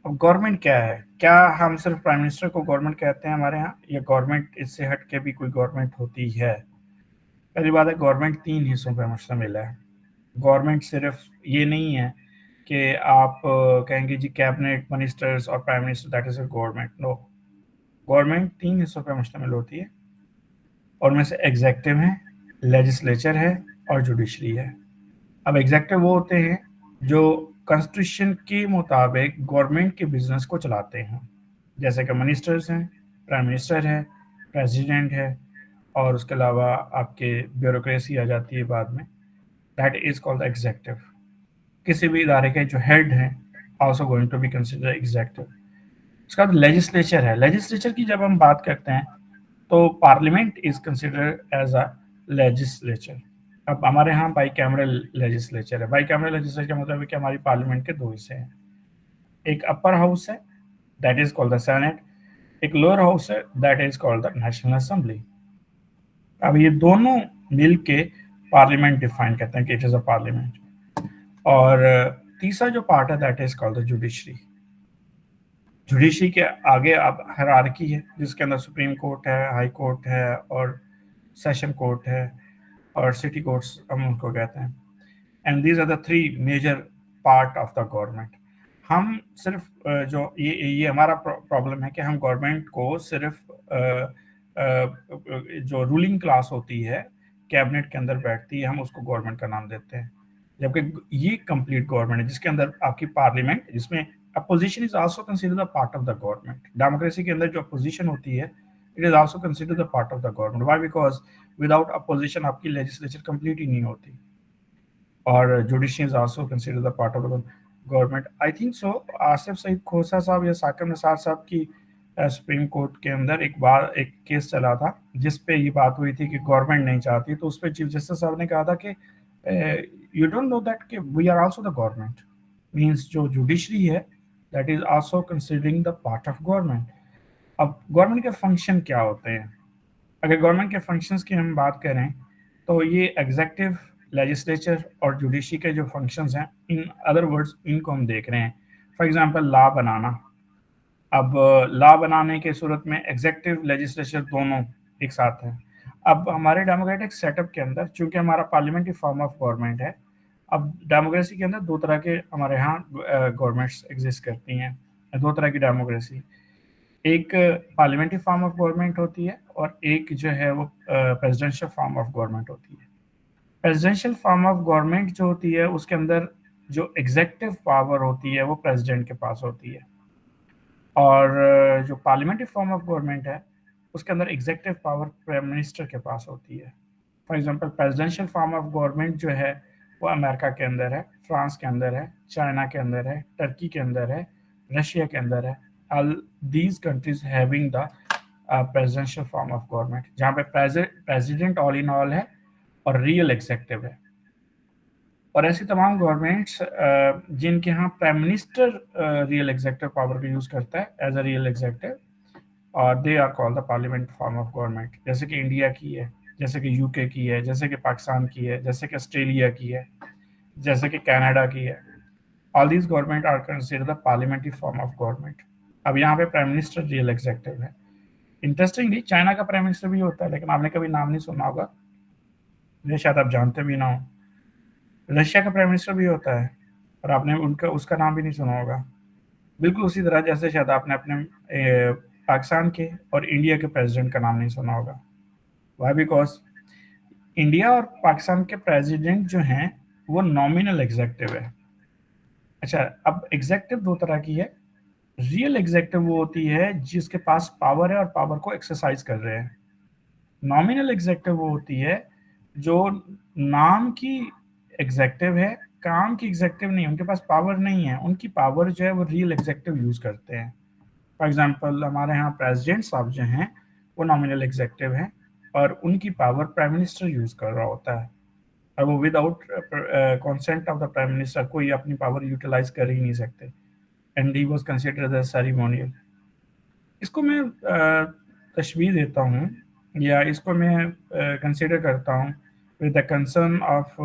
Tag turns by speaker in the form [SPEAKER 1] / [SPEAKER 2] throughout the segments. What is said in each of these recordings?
[SPEAKER 1] अब गवर्नमेंट क्या है? क्या हम सिर्फ प्राइम मिनिस्टर को गवर्नमेंट कहते हैं हमारे यहाँ, या गवर्नमेंट इससे हट के भी कोई गवर्नमेंट होती है? पहली बात है, गवर्नमेंट 3 हिस्सों पे मुश्तमिल है। गवर्नमेंट सिर्फ ये नहीं है कि आप कहेंगे जी कैबिनेट मिनिस्टर्स और prime minister that is a government. No, government 3 हिस्सों पे मुश्तमिल होती है, और में से एग्जेक्टिव है, लेजिस्लेचर है और जुडिशरी है। अब एग्जेक्टिव वो होते हैं जो कॉन्स्टिट्यूशन के मुताबिक गवर्नमेंट के बिजनेस को चलाते हैं, जैसे कि मिनिस्टर्स हैं, प्राइम मिनिस्टर है, प्रेसिडेंट है, और उसके अलावा आपके ब्यूरोक्रेसी आ जाती है बाद में, दैट इज कॉल्ड एग्जेक्टिव। किसी भी इदारे के जो हेड हैं also going to be consider executive. उसके बाद लेजिस्लेचर है। लेजिस्लेचर की जब हम बात करते हैं तो parliament is considered as a legislature. अब हमारे यहाँ बाई कैमरल लेजिस्लेचर है। बाई कैमरल लेजिस्लेचर का मतलब है कि हमारी पार्लियामेंट के 2 हिस्से हैं, एक अपर हाउस है that is called the senate, एक लोअर हाउस है that is called the national assembly. अब ये दोनों मिल के पार्लियामेंट डिफाइन करते हैं कि इट इज अ पार्लियामेंट। और तीसरा जो पार्ट है that is called the judiciary. Judiciary के आगे अब हायरार्की है जिसके अंदर सुप्रीम कोर्ट है, हाई कोर्ट है और सेशन कोर्ट है और सिटी कोर्ट्स हम उनको कहते हैं। And these are the 3 major part of the government. हम सिर्फ जो ये हमारा प्रॉब्लम है कि हम गवर्नमेंट को सिर्फ जो रूलिंग क्लास होती है कैबिनेट के अंदर बैठती है, हम उसको गवर्नमेंट का नाम देते हैं, जबकि ये कंप्लीट गवर्नमेंट है जिसके अंदर आपकी पार्लियामेंट, जिसमें opposition is also considered the part of the government. Democracy के अंदर जो अपोजिशन होती है it is also considered the part of the government. Why? Because without opposition आपकी लेजिस्लेचर कंप्लीट ही नहीं होती। और judiciary is also considered the part of the government. I think so Asif Saeed Khosa साहब या साकिब निसार साहब की सुप्रीम कोर्ट के अंदर एक बार एक केस चला था जिस पे ये बात हुई थी कि गवर्नमेंट नहीं चाहती, तो उस पर चीफ जस्टिस साहब ने कहा था कि यू डोंट नो दैट कि we are also the government. Means जो जुडिशरी है that is also considering the part of government. अब गवर्नमेंट के फंक्शन क्या होते हैं? अगर गवर्नमेंट के फंक्शंस की हम बात करें तो ये एग्जेक्टिव, लेजिस्लेचर और जुडिशरी के जो फंक्शंस हैं, इन अदर वर्ड्स इनको हम देख रहे हैं। फॉर एग्जांपल लॉ बनाना। अब लॉ बनाने के सूरत में एग्जेक्टिव लेजिस्लेचर दोनों एक साथ हैं। अब हमारे डेमोक्रेटिक सेटअप के अंदर चूंकि हमारा पार्लियामेंट्री फॉर्म ऑफ गवर्नमेंट है, अब डेमोक्रेसी के अंदर 2 तरह के हमारे यहाँ गवर्नमेंट्स एग्जिस्ट करती हैं, 2 तरह की डेमोक्रेसी। एक पार्लियामेंट्री फॉर्म ऑफ गवर्नमेंट होती है और एक जो है वो प्रेसिडेंशियल फॉर्म ऑफ गवर्नमेंट होती है। प्रेसिडेंशियल फॉर्म ऑफ गवर्नमेंट जो होती है उसके अंदर जो एग्जेक्टिव पावर होती है वो प्रेसिडेंट के पास होती है, और जो पार्लियामेंट्री फॉर्म ऑफ गवर्नमेंट है उसके अंदर एग्जेक्टिव पावर प्राइम मिनिस्टर के पास होती है। For example presidential form of government जो है वो अमेरिका के अंदर है, फ्रांस के अंदर है, चाइना के अंदर है, टर्की के अंदर है, रशिया के अंदर है। All these countries having the presidential form of government, जहाँ पे प्रेसिडेंट ऑल इन ऑल है और रियल एग्जेक्टिव है। और ऐसी तमाम गवर्नमेंट्स जिनके यहाँ prime minister real executive power का यूज करता है एज अ रियल एग्जेक्टिव, और they are called the parliament form of government, जैसे कि इंडिया की है, जैसे कि यूके की है, जैसे कि पाकिस्तान की है, जैसे कि ऑस्ट्रेलिया की है, जैसे कि कनाडा की है। All these government are considered the parliamentary form of government. अब यहाँ पे प्राइम मिनिस्टर रियल एग्जेक्टिव है। इंटरेस्टिंगली चाइना का प्राइम मिनिस्टर भी होता है, लेकिन आपने कभी नाम नहीं सुना होगा, ये शायद आप जानते भी ना हो। रशिया का प्राइम मिनिस्टर भी होता है और आपने उनका उसका नाम भी नहीं सुना होगा। बिल्कुल उसी तरह जैसे शायद आपने अपने पाकिस्तान के और इंडिया के प्रेसिडेंट का नाम नहीं सुना होगा। वाई? बिकॉज इंडिया और पाकिस्तान के प्रेसिडेंट जो हैं वो नॉमिनल एग्जेक्टिव है। अच्छा, अब एग्जेक्टिव 2 तरह की है। रियल एग्जेक्टिव वो होती है जिसके पास पावर है और पावर को एक्सरसाइज कर रहे हैं। नॉमिनल एग्जेक्टिव वो होती है जो नाम की एग्जेक्टिव है, काम की एग्जेक्टिव नहीं, उनके पास पावर नहीं है, उनकी पावर जो है वो रियल एग्जेक्टिव यूज करते हैं। फॉर एग्जांपल हमारे यहाँ प्रेसिडेंट साहब जो हैं वो नॉमिनल एग्जेक्टिव हैं और उनकी पावर प्राइम मिनिस्टर यूज कर रहा होता है, और वो without consent of the prime minister कोई अपनी पावर यूटिलाइज कर ही नहीं सकते, and he was considered as ceremonial. इसको मैं तशबीह देता हूँ या इसको मैं कंसिडर करता हूँ विद द कंसर्न ऑफ,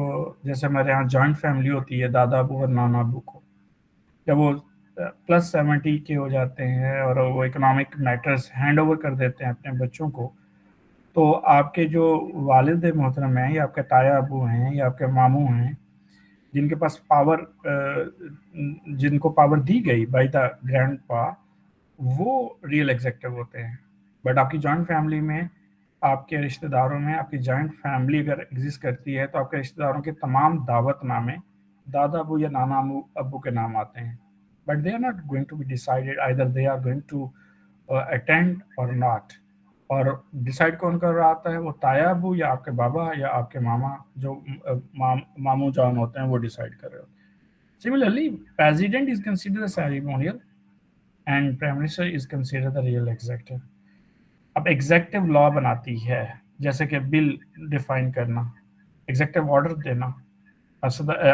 [SPEAKER 1] जैसे हमारे यहाँ जॉइंट फैमिली होती है, दादा अबू और नाना अबू को, जब वो +70 के हो जाते हैं और वो इकोनॉमिक मैटर्स हैंड ओवर कर देते हैं अपने बच्चों को, तो आपके जो वालिद मोहतरम हैं या आपके ताया अबू हैं या आपके मामू हैं, जिनके पास पावर जिनको पावर दी गई बाय द ग्रैंड पा, वो रियल एग्जेक्टिव होते हैं। बट आपकी जॉइंट फैमिली में, आपके रिश्तेदारों में, आपकी जॉइंट फैमिली अगर एग्जिस्ट करती है तो आपके रिश्तेदारों के तमाम दावतनामे दादा अबू या नाना अबू के नाम आते हैं, but they are not going to be decided, either they are going to attend or not. और डिसाइड कौन कर रहा आता है? वो ताया अबू या आपके बाबा या आपके मामा, जो मामू जान होते हैं, वो डिसाइड कर रहे होते हैं। Similarly president is considered ceremonial and prime minister is considered the real executive. अब एग्जेक्टिव लॉ बनाती है, जैसे कि बिल डिफाइन करना, एग्जेक्टिव ऑर्डर देना,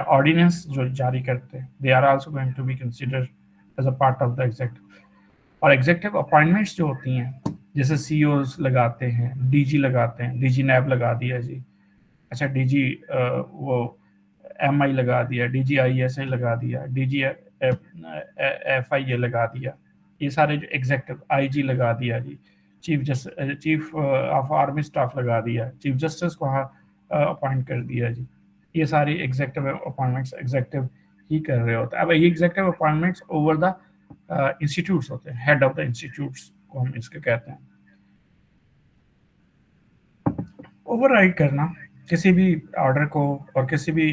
[SPEAKER 1] ऑर्डिनेंस जो जारी करते हैं, they are also going to be considered as a part of the executive. और एग्जेक्टिव अपॉइंटमेंट्स जो होती हैं, जैसे सीईओज लगाते हैं, डीजी लगाते हैं, डीजी नैब लगा दिया जी, अच्छा डीजी वो एमआई लगा दिया, डीजी आईएसआई लगा दिया, डीजी एफआईए लगा दिया, ये सारे जो एग्जेक्टिव, आईजी लगा दिया जी, चीफ ऑफ आर्मी स्टाफ लगा दिया, चीफ जस्टिस को अपॉइंट कर दिया जी, ये सारी एग्जेक्टिव अपॉइंटमेंट्स एग्जेक्टिव ही कर रहे होते हैं। अब ये executive appointments over the institutes होते हैं, हेड ऑफ द इंस्टीट्यूट्स को हम इसके कहते हैं। ओवरराइड करना किसी भी ऑर्डर को और किसी भी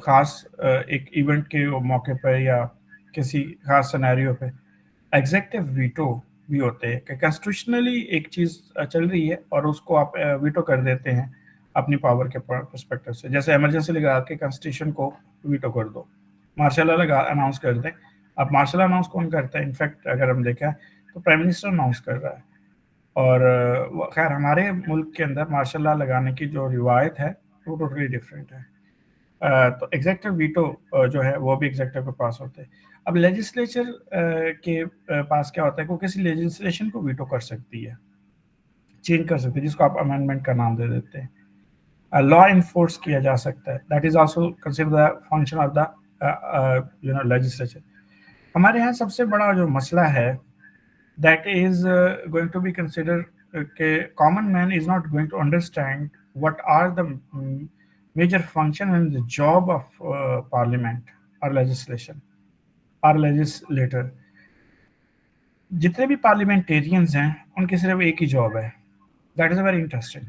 [SPEAKER 1] खास एक इवेंट के मौके पर या किसी खास सिनेरियो पे, एग्जेक्टिव वीटो भी होते हैं कि कॉन्स्टिट्यूशनली एक चीज़ चल रही है और उसको आप वीटो कर देते हैं अपनी पावर के पर्सपेक्टिव से। जैसे इमरजेंसी लगा के कॉन्स्टिट्यूशन को वीटो कर दो, मार्शल लॉ लगा अनाउंस कर दें। अब मार्शल लॉ अनाउंस कौन करता है? इनफैक्ट अगर हम देखें तो प्राइम मिनिस्टर अनाउंस कर रहा है। और खैर हमारे मुल्क के अंदर मार्शल लॉ लगाने की जो रिवायत है वो टोटली डिफरेंट है। तो एग्जेक्टिव वीटो जो है वो भी एग्जेक्टिव के पास होते हैं। अब लेजिस्लेचर के पास क्या होता है कि वो किसी लेजिस्लेशन को वीटो कर सकती है, चेंज कर सकती है, जिसको आप अमेंडमेंट का नाम दे देते हैं। लॉ इन्फोर्स किया जा सकता है, that is also consider the function of the legislature. हमारे यहाँ सबसे बड़ा जो मसला है that is going to be considered common man is not going to understand what are the major function and the job of parliament or legislation or legislator। जितने भी parliamentarians हैं उनकी सिर्फ एक ही जॉब है, दैट इज़ वेरी इंटरेस्टिंग,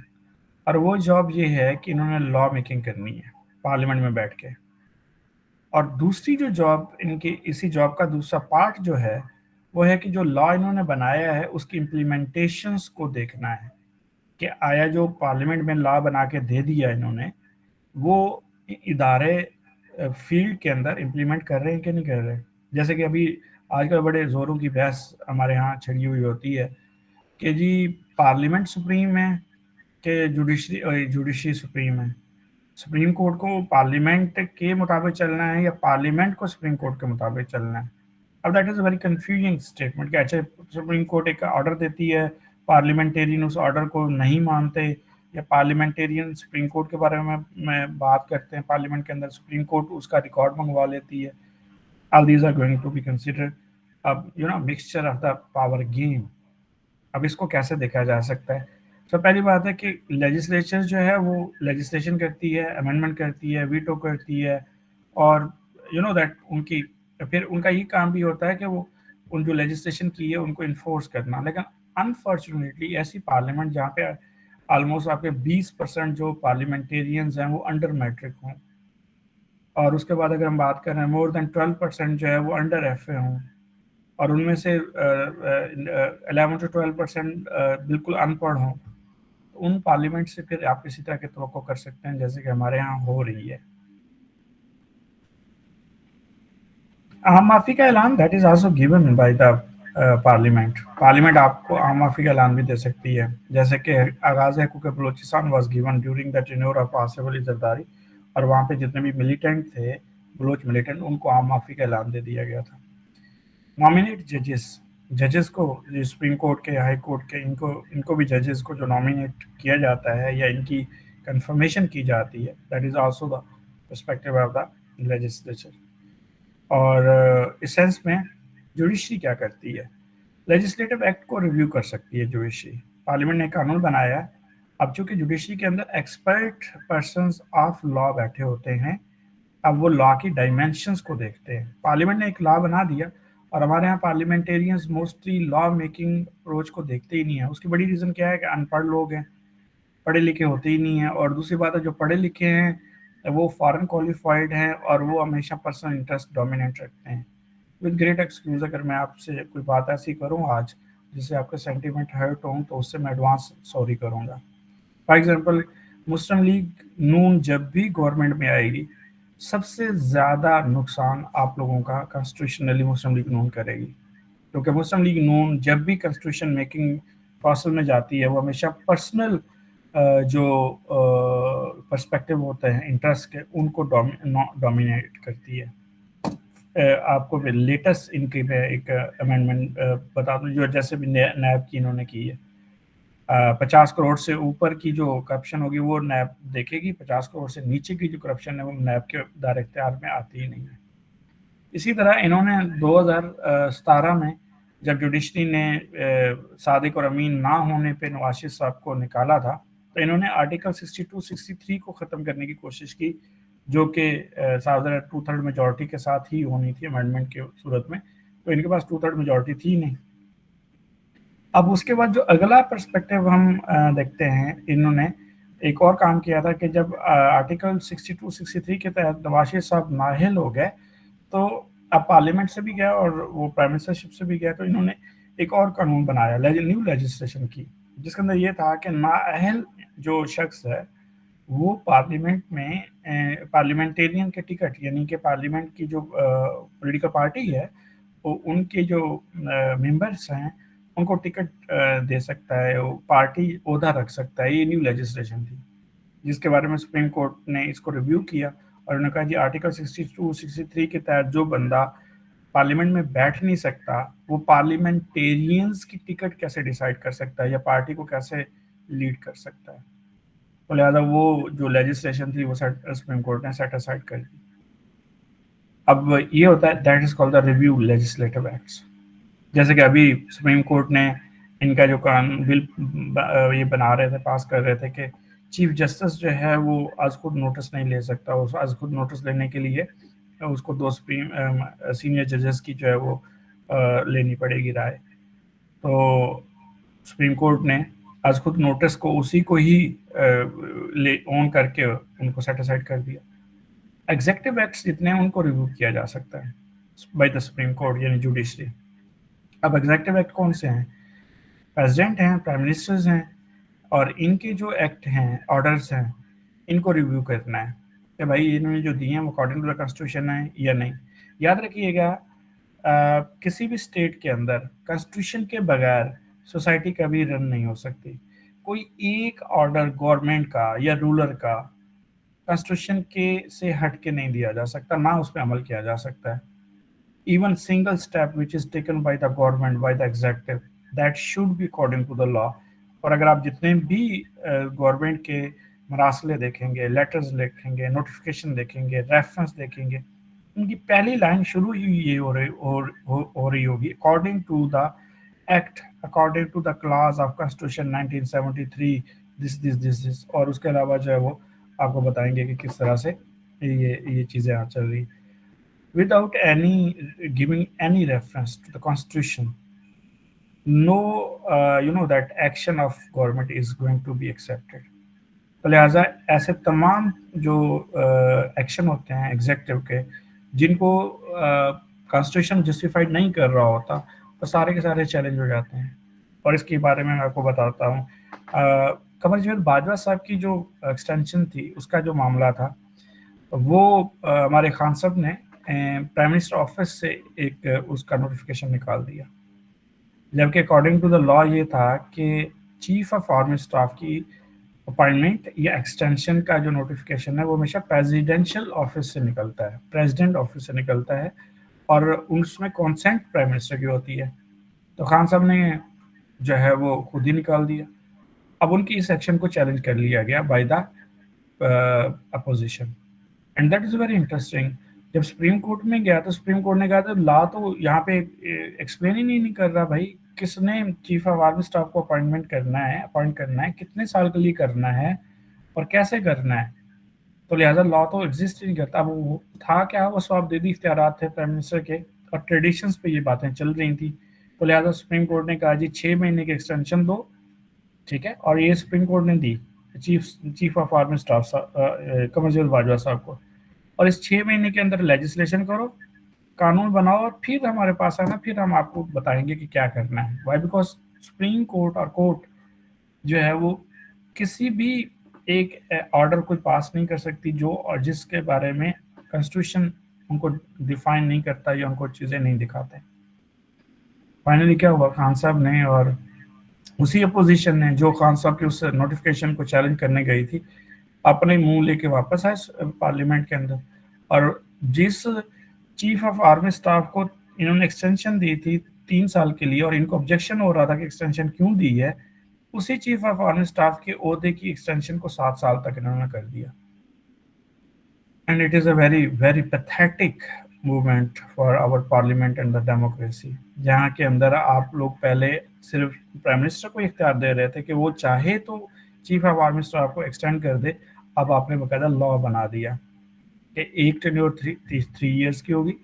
[SPEAKER 1] और वो job ये है कि इन्होंने लॉ मेकिंग करनी है पार्लियामेंट में बैठ के। और दूसरी जो जॉब इनकी, इसी जॉब का दूसरा पार्ट जो है वो है कि जो लॉ इन्होंने बनाया है उसकी इम्प्लीमेंटेशंस को देखना है कि आया जो पार्लियामेंट में लॉ बना के दे दिया इन्होंने, वो इदारे फील्ड के अंदर इम्प्लीमेंट कर रहे हैं कि नहीं कर रहे। जैसे कि अभी आजकल बड़े ज़ोरों की बहस हमारे यहाँ छिड़ी हुई होती है कि जी पार्लियामेंट सुप्रीम है कि जुडिशरी सुप्रीम है, सुप्रीम कोर्ट को पार्लियामेंट के मुताबिक चलना है या पार्लियामेंट को सुप्रीम कोर्ट के मुताबिक चलना है। अब that is a very confusing statement कि अच्छा सुप्रीम कोर्ट एक ऑर्डर देती है, पार्लियामेंटेरियन उस ऑर्डर को नहीं मानते, या पार्लियामेंटेरियन सुप्रीम कोर्ट के बारे में बात करते हैं पार्लियामेंट के अंदर, सुप्रीम कोर्ट उसका रिकॉर्ड मंगवा लेती है। All these are going to be considered अब mixture of the power game. अब इसको कैसे देखा जा सकता है? तो पहली बात है कि लेजिस्लेचर जो है वो लेजिस्लेशन करती है, अमेंडमेंट करती है, वीटो करती है, और दैट उनकी फिर उनका ये काम भी होता है कि वो उन जो लेजिस्लेशन की है उनको इन्फोर्स करना। लेकिन अनफॉर्चुनेटली ऐसी पार्लियामेंट जहाँ पे ऑलमोस्ट आपके 20% जो पार्लियामेंटेरियंस हैं वो अंडर मैट्रिक हों, और उसके बाद अगर हम बात करें मोर देन 12% जो है वो अंडर एफ ए हों, और उनमें से 11 to 12% बिल्कुल अनपढ़ हों, तो उन पार्लियामेंट से फिर आप इसी तरह की तवक्को कर सकते हैं जैसे कि हमारे यहाँ हो रही है। आम माफी का ऐलान that is also given by the parliament आपको आम माफी का ऐलान भी दे सकती है, जैसे कि Aghaz Huqooq Balochistan was given during the tenure of Asif Ali Zardari, और वहाँ पे जितने भी मिलिटेंट थे, बलोच मिलिटेंट, उनको आम माफी का ऐलान दे दिया गया था। नॉमिनेट जजेस को सुप्रीम कोर्ट के, हाई कोर्ट के, इनको भी जजेस को जो नॉमिनेट किया जाता है या इनकी कंफर्मेशन की जाती है, that is also the perspective of the legislature. और इस सेंस में जुडिशरी क्या करती है? लेजिस्लेटिव एक्ट को रिव्यू कर सकती है जुडिशरी। पार्लियामेंट ने कानून बनाया है, अब चूंकि जुडिशरी के अंदर एक्सपर्ट पर्संस ऑफ लॉ बैठे होते हैं, अब वो लॉ की डायमेंशंस को देखते हैं। पार्लियामेंट ने एक लॉ बना दिया और हमारे यहाँ parliamentarians mostly law making approach को देखते ही नहीं है। उसकी बड़ी रीज़न क्या है कि अनपढ़ लोग हैं, पढ़े लिखे होते ही नहीं हैं, और दूसरी बात है जो पढ़े लिखे हैं वो फॉरेन क्वालिफाइड हैं और वो हमेशा पर्सनल इंटरेस्ट डोमिनेट रखते हैं। विद ग्रेट एक्सक्यूज, अगर मैं आपसे कोई बात ऐसी करूँ आज जिससे आपके सेंटीमेंट हर्ट हों तो उससे मैं एडवांस सॉरी करूँगा। फॉर एग्जांपल, मुस्लिम लीग नून जब भी गवर्नमेंट में आएगी, सबसे ज़्यादा नुकसान आप लोगों का कॉन्स्टिट्यूशनली मुस्लिम लीग नून करेगी, क्योंकि मुस्लिम लीग नून जब भी कॉन्स्टिट्यूशन मेकिंग प्रोसेस में जाती है वो हमेशा पर्सनल जो पर्सपेक्टिव होते हैं इंटरेस्ट के, उनको डोमिनेट करती है। आपको लेटेस्ट इनकी मैं एक अमेंडमेंट बता दूं, जो जैसे भी नैब की इन्होंने की है, 50 करोड़ से ऊपर की जो करप्शन होगी वो नैब देखेगी, 50 करोड़ से नीचे की जो करप्शन है वो नैब के दायरे इख्तियार में आती ही नहीं है। इसी तरह इन्होंने 2017 में जब जुडिशरी ने सादिक और अमीन ना होने पे नवाज शरीफ साहब को निकाला था, तो इन्होंने आर्टिकल 62-63 को ख़त्म करने की कोशिश की, जो कि 2/3 मेजॉरिटी के साथ ही होनी थी अमेंडमेंट के सूरत में, तो इनके पास 2/3 मेजॉरिटी थी नहीं। अब उसके बाद जो अगला पर्सपेक्टिव हम देखते हैं, इन्होंने एक और काम किया था कि जब आर्टिकल 62-63 के तहत नवाज शरीफ साहब नाअहल हो गए, तो अब पार्लियामेंट से भी गया और वो प्राइम मिनिस्टरशिप से भी गया, तो इन्होंने एक और कानून बनाया, न्यू लेजिस्लेशन की, जिसके अंदर ये था कि नाअहल जो शख्स है वो पार्लियामेंट में पार्लियामेंटेरियन के टिकट, यानी कि पार्लियामेंट की जो पॉलिटिकल पार्टी है वो उनके जो मेंबर्स हैं उनको टिकट दे सकता है, वो पार्टी ओहदा रख सकता है। ये न्यू लेजिस्लेशन थी जिसके बारे में सुप्रीम कोर्ट ने इसको रिव्यू किया और उन्होंने कहा जी आर्टिकल 62-63 के तहत जो बंदा पार्लियामेंट में बैठ नहीं सकता वो पार्लियामेंटेरियंस की टिकट कैसे डिसाइड कर सकता है या पार्टी को कैसे लीड कर सकता है। तो लिहाजा वो जो लेजिस्लेशन थी वो सुप्रीम कोर्ट ने सेट असाइड कर दी। अब ये होता है, that is called the review legislative acts. जैसे कि अभी सुप्रीम कोर्ट ने इनका जो कानून बिल ये बना रहे थे, पास कर रहे थे कि चीफ जस्टिस जो है वो आज खुद नोटिस नहीं ले सकता, उस आज खुद नोटिस लेने के लिए उसको 2 सीनियर जजेस की जो है वो लेनी पड़ेगी राय। तो सुप्रीम कोर्ट ने आज खुद नोटिस को उसी को ही ले ऑन करके उनको सेटिसाइड कर दिया। एग्जेक्टिव एक्ट्स जितने हैं उनको रिव्यू किया जा सकता है बाय द सुप्रीम कोर्ट यानी जुडिशरी। अब एग्जेक्टिव एक्ट कौन से हैं? प्रेसिडेंट हैं, प्राइम मिनिस्टर्स हैं, और इनके जो एक्ट हैं, ऑर्डर्स हैं, इनको रिव्यू करना है कि भाई इन्होंने जो दिए हैं वो अकॉर्डिंग टू द कॉन्स्टिट्यूशन है या नहीं। याद रखिएगा, किसी भी स्टेट के अंदर कॉन्स्टिट्यूशन के बगैर सोसाइटी कभी रन नहीं हो सकती। कोई एक ऑर्डर गवर्नमेंट का या रूलर का कॉन्स्टिट्यूशन के से हट के नहीं दिया जा सकता, ना उस पर अमल किया जा सकता है। Even single step which is taken by the government, by the executive, that should be according to the law। और अगर आप जितने भी गवर्नमेंट के मरासले देखेंगे, लेटर्स देखेंगे, नोटिफिकेशन देखेंगे, रेफरेंस देखेंगे, उनकी पहली लाइन शुरू ही ये हो रही होगी according to the act, according to the clause of constitution 1973, this, और उसके अलावा जो है वो आपको बताएंगे कि किस तरह से ये चीज़ें चल रही without giving any reference to the constitution। No, that action of government is going to be accepted। तो लिहाजा ऐसे तमाम जो एक्शन होते हैं एग्जेक्टिव के, जिनको कॉन्स्टिट्यूशन जस्टिफाइड नहीं कर रहा होता, तो सारे के सारे चैलेंज हो जाते हैं। और इसके बारे में मैं आपको बताता हूँ, कमर जवेद बाजवा साहब की जो एक्सटेंशन थी उसका जो मामला था, वो हमारे खान साहब ने प्राइम मिनिस्टर ऑफिस से एक उसका नोटिफिकेशन निकाल दिया, जबकि अकॉर्डिंग टू द लॉ ये था कि चीफ ऑफ आर्मी स्टाफ की अपॉइंटमेंट या एक्सटेंशन का जो नोटिफिकेशन है वो हमेशा प्रेसिडेंशियल ऑफिस से निकलता है, प्रेसिडेंट ऑफिस से निकलता है, और उसमें कॉन्सेंट प्राइम मिनिस्टर की होती है। तो खान साहब ने जो है वो खुद ही निकाल दिया। अब उनकी इस एक्शन को चैलेंज कर लिया गया by the opposition, and that is very interesting. जब सुप्रीम कोर्ट में गया तो सुप्रीम कोर्ट ने कहा था लॉ तो यहाँ पे एक्सप्लेन ही नहीं कर रहा भाई, किसने चीफ ऑफ आर्मी स्टाफ को अपॉइंट करना है, कितने साल के लिए करना है और कैसे करना है, तो लिहाजा लॉ तो एग्जिस्ट ही नहीं करता। अब वो था क्या, वो स्वाब दे दी इख्तियारात थे प्राइम मिनिस्टर के और ट्रेडिशंस पे ये बातें चल रही थी, तो लिहाजा सुप्रीम कोर्ट ने कहा जी 6 महीने की एक्सटेंशन दो, ठीक है, और ये सुप्रीम कोर्ट ने दी चीफ ऑफ आर्मी स्टाफ कमरजीत बाजवा साहब को, और इस 6 महीने के अंदर लेजिस्लेशन करो, कानून बनाओ और फिर हमारे पास आना, फिर हम आपको बताएंगे कि क्या करना है। वाई? बिकॉज सुप्रीम कोर्ट और कोर्ट जो है वो किसी भी एक ऑर्डर कोई पास नहीं कर सकती जो और जिसके बारे में कॉन्स्टिट्यूशन उनको डिफाइन नहीं करता या उनको चीज़ें नहीं दिखाते। फाइनली क्या हुआ, खान साहब ने और उसी अपोजिशन ने जो खान साहब की उस नोटिफिकेशन को चैलेंज करने गई थी, अपने मुंह लेके वापस आए पार्लियामेंट के अंदर, और जिस चीफ ऑफ आर्मी स्टाफ को इन्होंने एक्सटेंशन दी थी 3 साल के लिए और इनको ऑब्जेक्शन हो रहा था कि एक्सटेंशन क्यों दी है, उसी चीफ ऑफ आर्मी स्टाफ के ओहदे की एक्सटेंशन को 7 साल तक इन्होंने कर दिया। And it is a very very pathetic movement for our parliament and the democracy, जहाँ के अंदर आप लोग पहले सिर्फ प्राइम मिनिस्टर को इख्तियार दे रहे थे कि वो चाहे तो चीफ ऑफ आर्मी स्टाफ को एक्सटेंड कर दे, अब आपने बाकायदा लॉ बना दिया कि एक टेन्योर 3 ईयर्स की होगी,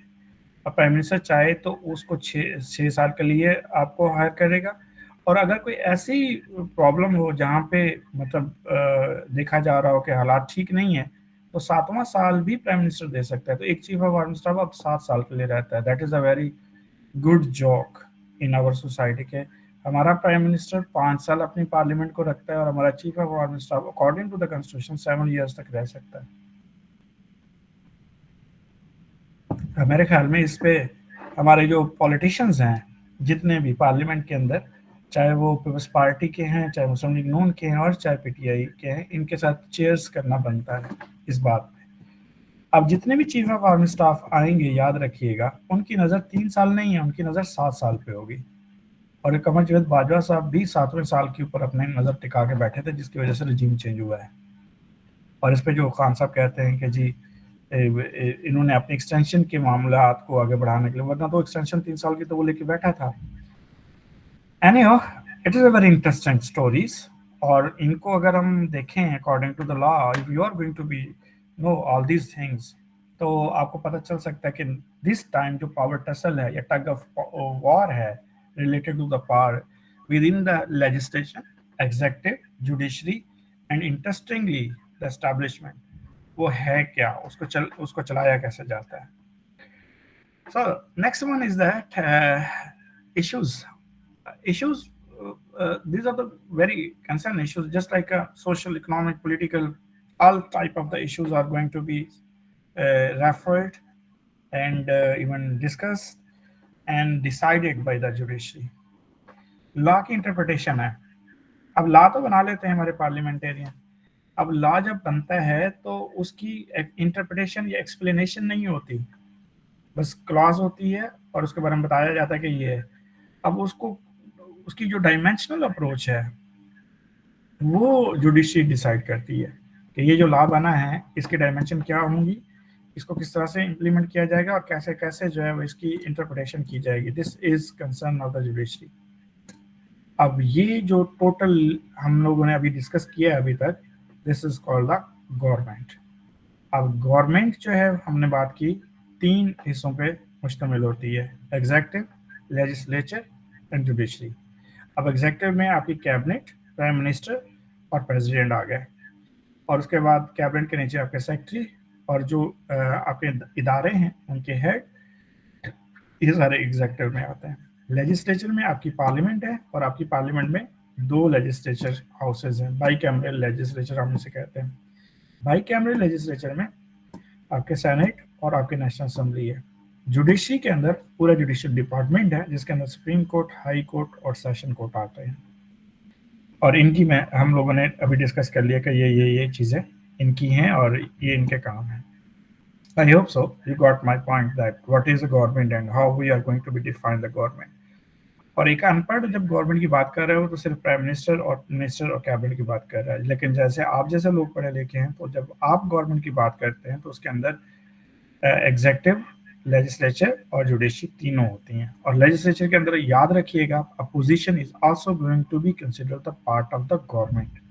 [SPEAKER 1] और प्राइम मिनिस्टर चाहे तो उसको 6 साल के लिए आपको हायर करेगा, और अगर कोई ऐसी प्रॉब्लम हो जहाँ पे मतलब देखा जा रहा हो कि हालात ठीक नहीं है, तो 7वां साल भी प्राइम मिनिस्टर दे सकता है। तो एक चीफ ऑफ आर्मी स्टाफ अब 7 साल के लिए रहता है। That is a very good joke in our society के हमारा प्राइम मिनिस्टर 5 साल अपनी पार्लियामेंट को रखता है और हमारा chief of army staff according to the constitution 7 years तक रह सकता है। मेरे ख्याल में इस पे हमारे जो पॉलिटिशियंस हैं जितने भी पार्लियामेंट के अंदर, चाहे वो पीपल्स पार्टी के हैं, चाहे मुस्लिम लीग नून के हैं और चाहे पीटीआई के हैं, इनके साथ चेयर्स करना बनता है इस बात पे। अब जितने भी चीफ ऑफ आर्मी स्टाफ आएंगे, याद रखिएगा, उनकी नज़र 3 साल नहीं है, उनकी नज़र 7 साल पे होगी। और कमरजीत बाजवा साहब भी 7वें साल के ऊपर अपने नज़र टिका के बैठे थे, जिसकी वजह से रजीम चेंज हुआ है। और इस पे जो खान साहब कहते हैं कि जी इन्होंने अपने एक्सटेंशन के मामलात को आगे बढ़ाने के लिए, वरना तो एक्सटेंशन 3 साल की तो वो लेके बैठा था। Anyhow, it is a very interesting stories, और इनको अगर हम देखें according to the law, if you are going to be know all these things, तो आपको पता चल सकता है कि दिस टाइम जो पावर टसल है या टग ऑफ वॉर है related to the power within the legislation, executive, judiciary and interestingly the establishment, वो है क्या, उसको चलाया कैसे जाता है। So next one is that issues. These are the very concerned issues, just like social, economic, political, all type of the issues are going to be referred and even discussed and decided by the judiciary. Law की interpretation है। अब law तो बना लेते हैं हमारे parliamentarian, अब law जब बनता है तो उसकी इंटरप्रिटेशन या एक्सप्लेनेशन नहीं होती, बस क्लॉज होती है और उसके बारे में बताया जाता है कि ये है। अब उसकी जो डायमेंशनल अप्रोच है वो जुडिशरी डिसाइड करती है कि ये जो लॉ बना है इसकी डायमेंशन क्या होंगी, इसको किस तरह से इम्प्लीमेंट किया जाएगा और कैसे कैसे जो है वो इसकी इंटरप्रिटेशन की जाएगी। This is concern of the judiciary. अब ये जो टोटल हम लोगों ने अभी डिस्कस किया है अभी तक, this is called the government. अब गवर्नमेंट जो है हमने बात की 3 हिस्सों पे मुश्तमिल होती है, एग्जेक्टिव, लेजिस्लेचर एंड जुडिशरी। अब एग्जेक्टिव में आपकी कैबिनेट, प्राइम मिनिस्टर और प्रेसिडेंट आ गए, और उसके बाद कैबिनेट के नीचे आपके सेक्रेटरी और जो आपके इदारे हैं उनके हेड, ये सारे एग्जेक्टिव में आते हैं। लेजिस्लेचर में आपकी पार्लियामेंट है और आपकी पार्लियामेंट में 2 लेजिस्लेचर हाउसेज हैं, बाई कैमरल लेजिस्लेचर हम इसे कहते हैं। बाई कैमरल लेजिस्लेचर में आपके सेनेट और आपके नेशनल असेंबली है। जुडिशरी के अंदर पूरा जुडिशियल डिपार्टमेंट है जिसके अंदर सुप्रीम कोर्ट, हाई कोर्ट और सेशन कोर्ट आते हैं, और इनकी में हम लोगों ने अभी डिस्कस कर लिया कि ये चीज़ें इनकी हैं और ये इनके काम हैं। I hope so. You got my point that what is a government and how we are going to be define the government. और एक अनपढ़ जब गवर्नमेंट की बात कर रहे हो तो सिर्फ प्राइम मिनिस्टर और मिनिस्टर और कैबिनेट की बात कर रहा है, लेकिन जैसे आप जैसे लोग पढ़े लिखे हैं तो जब आप गवर्नमेंट की बात करते हैं तो उसके अंदर ایگزیکٹو، لیجسلیچر اور جوڈیشری تینوں ہوتی ہیں. اور لیجسلیچر کے اندر یاد رکھیے گا opposition is also going to be consider the part of the government.